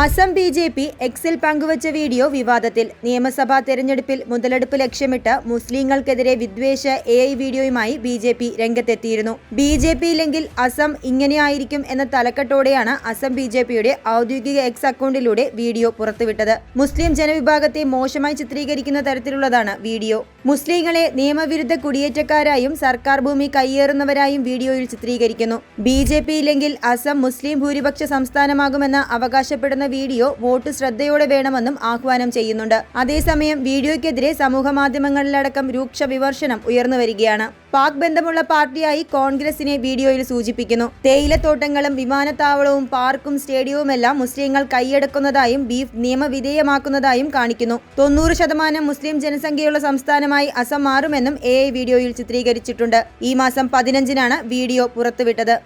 Assam BJP എക്സിൽ പങ്കുവച്ച video വിവാദത്തിൽ. നിയമസഭാ തെരഞ്ഞെടുപ്പിൽ മുതലെടുപ്പ് ലക്ഷ്യമിട്ട് മുസ്ലിങ്ങൾക്കെതിരെ വിദ്വേഷ എ.ഐ. വീഡിയോയുമായി ബി.ജെ.പി രംഗത്തെത്തിയിരുന്നു. ബി.ജെ.പി ഇല്ലെങ്കിൽ അസം ഇങ്ങനെയായിരിക്കും എന്ന തലക്കെട്ടോടെയാണ് അസം ബി.ജെ.പിയുടെ ഔദ്യോഗിക എക്സ് അക്കൗണ്ടിലൂടെ വീഡിയോ പുറത്തുവിട്ടത്. മുസ്ലിം ജനവിഭാഗത്തെ മോശമായി ചിത്രീകരിക്കുന്ന തരത്തിലുള്ളതാണ് വീഡിയോ. മുസ്ലിങ്ങളെ നിയമവിരുദ്ധ കുടിയേറ്റക്കാരായും സർക്കാർ ഭൂമി കയ്യേറുന്നവരായും വീഡിയോയിൽ ചിത്രീകരിക്കുന്നു. ബി.ജെ.പി ഇല്ലെങ്കിൽ അസം മുസ്ലിം ഭൂരിപക്ഷ സംസ്ഥാനമാകുമെന്ന് അവകാശപ്പെടുന്ന വീഡിയോ വോട്ട് ശ്രദ്ധയോടെ വേണമെന്നും ആഹ്വാനം ചെയ്യുന്നുണ്ട്. അതേസമയം വീഡിയോയ്ക്കെതിരെ സമൂഹമാധ്യമങ്ങളിലടക്കം രൂക്ഷ വിമർശനം ഉയർന്നുവരികയാണ്. പാക് ബന്ധമുള്ള പാർട്ടിയായി കോൺഗ്രസിനെ വീഡിയോയിൽ സൂചിപ്പിക്കുന്നു. തേയിലത്തോട്ടങ്ങളും വിമാനത്താവളവും പാർക്കും സ്റ്റേഡിയവുമെല്ലാം മുസ്ലിങ്ങൾ കൈയടക്കുന്നതായും ബീഫ് നിയമവിധേയമാക്കുന്നതായും കാണിക്കുന്നു. 90% മുസ്ലിം ജനസംഖ്യയുള്ള സംസ്ഥാനമായി അസം മാറുമെന്നും എ.ഐ. വീഡിയോയിൽ ചിത്രീകരിച്ചിട്ടുണ്ട്. ഈ മാസം 15-നാണ് വീഡിയോ പുറത്തുവിട്ടത്.